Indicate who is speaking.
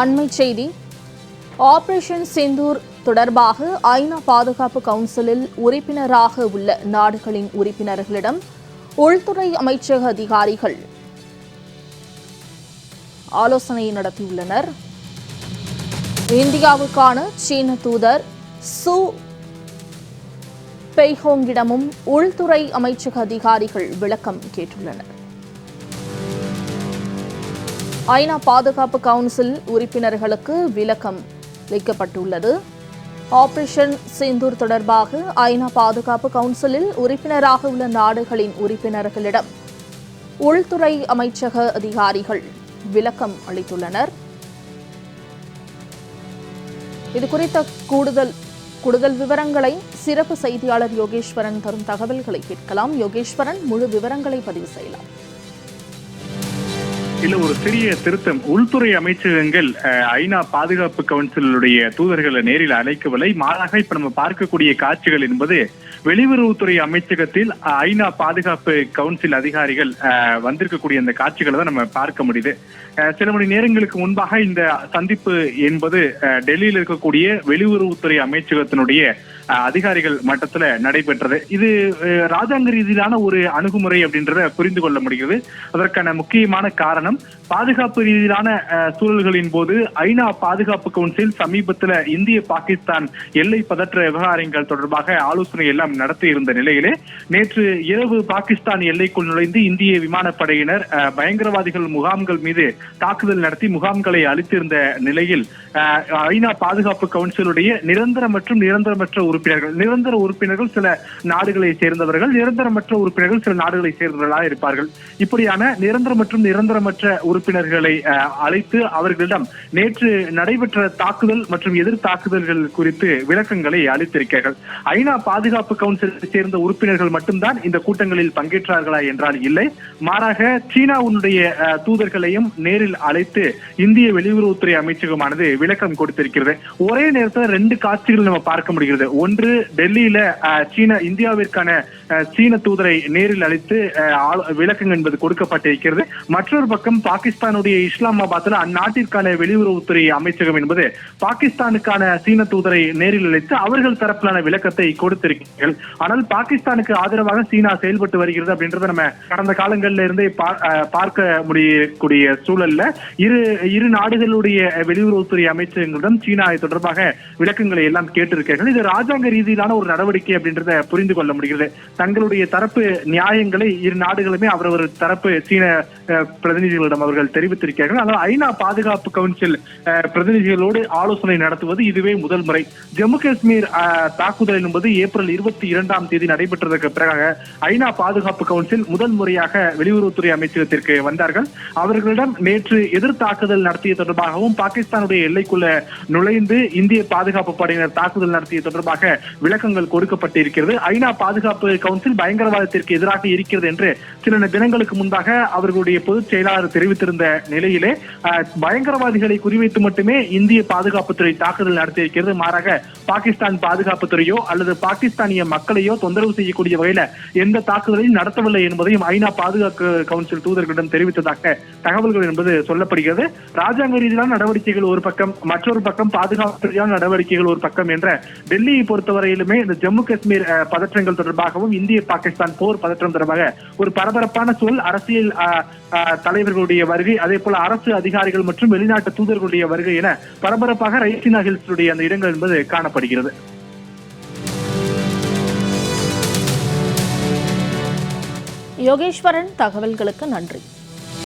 Speaker 1: அண்மை செய்தி. ஆபரேஷன் சிந்தூர் தொடர்பாக ஐநா பாதுகாப்பு கவுன்சிலில் உறுப்பினராக உள்ள நாடுகளின் உறுப்பினர்களிடம் உள்துறை அமைச்சக அதிகாரிகள் ஆலோசனை நடத்தியுள்ளனர். இந்தியாவுக்கான சீன தூதர் சு பெய்ஹோங்கிடமும் உள்துறை அமைச்சக அதிகாரிகள் விளக்கம் கேட்டுள்ளனர். ஐநா பாதுகாப்பு கவுன்சில் உறுப்பினர்களுக்கு விளக்கம் அளிக்கப்பட்டுள்ளது. ஆபரேஷன் சிந்தூர் தொடர்பாக ஐநா பாதுகாப்பு கவுன்சிலில் உறுப்பினராக உள்ள நாடுகளின் உறுப்பினர்களிடம் உள்துறை அமைச்சக அதிகாரிகள் விளக்கம் அளித்துள்ளனர். இதுகுறித்த கூடுதல் விவரங்களை சிறப்பு செய்தியாளர் யோகேஸ்வரன் தரும் தகவல்களை கேட்கலாம். யோகேஸ்வரன், முழு விவரங்களை பதிவு செய்யலாம்.
Speaker 2: இல்ல, ஒரு சிறிய திருத்தம். உள்துறை அமைச்சகங்கள் ஐநா பாதுகாப்பு கவுன்சிலுடைய தூதர்களை நேரில் அழைக்கவில்லை. மாறாக இப்ப நம்ம பார்க்கக்கூடிய காட்சிகள் என்பது வெளியுறவுத்துறை அமைச்சகத்தில் ஐநா பாதுகாப்பு கவுன்சில் அதிகாரிகள் வந்திருக்கக்கூடிய அந்த காட்சிகளை தான் நம்ம பார்க்க முடியுது. சில மணி நேரங்களுக்கு முன்பாக இந்த சந்திப்பு என்பது டெல்லியில் இருக்கக்கூடிய வெளியுறவுத்துறை அமைச்சகத்தினுடைய அதிகாரிகள் மட்டத்துல நடைபெற்றது. இது ராஜாங்க ரீதியிலான ஒரு அணுகுமுறை அப்படின்றத புரிந்து கொள்ள முடிகிறது. அதற்கான முக்கியமான காரணம், பாதுகாப்பு ரீதியிலான சூழல்களின் போது ஐநா பாதுகாப்பு கவுன்சில் சமீபத்தில் இந்திய பாகிஸ்தான் எல்லை பதற்ற விவகாரங்கள் தொடர்பாக ஆலோசனை எல்லாம் நடத்தி இருந்த நிலையிலே நேற்று இரவு பாகிஸ்தான் எல்லைக்குள் நுழைந்து இந்திய விமானப்படையினர் பயங்கரவாதிகள் முகாம்கள் மீது தாக்குதல் நடத்தி முகாம்களை அளித்திருந்த நிலையில் ஐநா பாதுகாப்பு கவுன்சிலுடைய நிரந்தர மற்றும் நிரந்தரமற்ற உறுப்பினர்கள், நிரந்தர உறுப்பினர்கள் சில நாடுகளை சேர்ந்தவர்கள், நிரந்தரமற்ற உறுப்பினர்கள் சில நாடுகளை சேர்ந்தவர்களாக இருப்பார்கள். இப்படியான நிரந்தர மற்றும் நிரந்தரமற்ற உறுப்பினர்களை அழைத்து அவர்களிடம் நேற்று நடைபெற்ற தாக்குதல் மற்றும் எதிர் தாக்குதல்கள் குறித்து விளக்கங்களை அளித்திருக்கிறார்கள். ஐநா பாதுகாப்பு கவுன்சிலை சேர்ந்த உறுப்பினர்கள் மட்டும்தான் இந்த கூட்டங்களில் பங்கேற்றார்களா என்றால் இல்லை. மாறாக சீனாவுடைய தூதர்களையும் நேரில் அழைத்து இந்திய வெளியுறவுத்துறை அமைச்சகமானது விளக்கம் கொடுத்திருக்கிறது. ஒரே நேரத்தில் ரெண்டு காட்சிகள் நம்ம பார்க்க முடிகிறது. ஒன்று, டெல்லியில இந்தியாவிற்கான சீன தூதரை நேரில் அழைத்து விளக்கம் என்பது கொடுக்கப்பட்டிருக்கிறது. மற்றொரு பக்கம் பாகிஸ்தானுடைய இஸ்லாமாபாத்தில் அந்நாட்டிற்கான வெளியுறவுத்துறை அமைச்சகம் என்பது பாகிஸ்தானுக்கான சீன தூதரை நேரில் அழைத்து அவர்கள் தரப்பிலான விளக்கத்தை கொடுத்திருக்கிறார்கள். ஆனால் பாகிஸ்தானுக்கு ஆதரவாக சீனா செயல்பட்டு வருகிறது அப்படின்றத நம்ம கடந்த காலங்களில் இருந்தே பார்க்க முடியக்கூடிய சூழல்ல இரு நாடுகளுடைய வெளியுறவுத்துறை அமைச்சகங்களிடம் சீனா தொடர்பாக விளக்கங்களை எல்லாம் கேட்டிருக்கிறார்கள். இது ராஜாங்க ரீதியிலான ஒரு நடவடிக்கை அப்படின்றத புரிந்து கொள்ள முடிகிறது. தங்களுடைய தரப்பு நியாயங்களை இரு நாடுகளுமே அவரவர் தரப்பு சீன பிரதிநிதிகளிடம் அவர்கள் தெரிவித்திருக்கிறார்கள். ஆனால் ஐநா பாதுகாப்பு கவுன்சில் பிரதிநிதிகளோடு ஆலோசனை நடத்துவது இதுவே முதல் முறை. ஜம்மு காஷ்மீர் தாக்குதல் என்பது ஏப்ரல் 22 நடைபெற்றதற்கு பிறகு ஐநா பாதுகாப்பு கவுன்சில் முதல் முறையாக வெளியுறவுத்துறை அமைச்சகத்திற்கு வந்தார்கள். அவர்களிடம் நேற்று எதிர் தாக்குதல் நடத்திய தொடர்பாகவும் பாகிஸ்தானுடைய எல்லைக்குள்ள நுழைந்து இந்திய பாதுகாப்பு படையினர் தாக்குதல் நடத்திய தொடர்பாக விளக்கங்கள் கொடுக்கப்பட்டிருக்கிறது. ஐநா பாதுகாப்பு கவுன்சில் பயங்கரவாதத்திற்கு எதிராக இருக்கிறது என்று சில தினங்களுக்கு முன்பாக அவர்களுடைய பொதுச் செயலாளர் தெரிவித்திருந்த நிலையிலே பயங்கரவாதிகளை குறிவைத்து மட்டுமே இந்திய பாதுகாப்புத்துறை தாக்குதல் நடத்தியிருக்கிறது. மாறாக பாகிஸ்தான் பாதுகாப்புத்துறையோ அல்லது பாகிஸ்தானிய மக்களையோ தொந்தரவு செய்யக்கூடிய வகையில எந்த தாக்குதலையும் நடத்தவில்லை என்பதையும் ஐநா பாதுகாப்பு கவுன்சில் தூதர்களிடம் தெரிவித்ததாக தகவல்கள் என்பது சொல்லப்படுகிறது. ராஜாங்க ரீதியிலான நடவடிக்கைகள் ஒரு பக்கம், மற்றொரு பக்கம் பாதுகாப்பு ரீதியான நடவடிக்கைகள் ஒரு பக்கம் என்ற டெல்லியை பொறுத்தவரையிலுமே இந்த ஜம்மு காஷ்மீர் பதற்றங்கள் தொடர்பாகவும் இந்திய பாகிஸ்தான் போர் பதற்றம் தொடர்பாக ஒரு பரபரப்பான சூழல், அரசியல் தலைவர்களுடைய வருகை, அதே போல அரசு அதிகாரிகள் மற்றும் வெளிநாட்டு தூதர்களுடைய வருகை என பரபரப்பாக ரைசினா ஹில்ஸுடைய அந்த இடங்கள் என்பது காணப்படுகிறது.
Speaker 1: யோகேஸ்வரன், தகவல்களுக்கு நன்றி.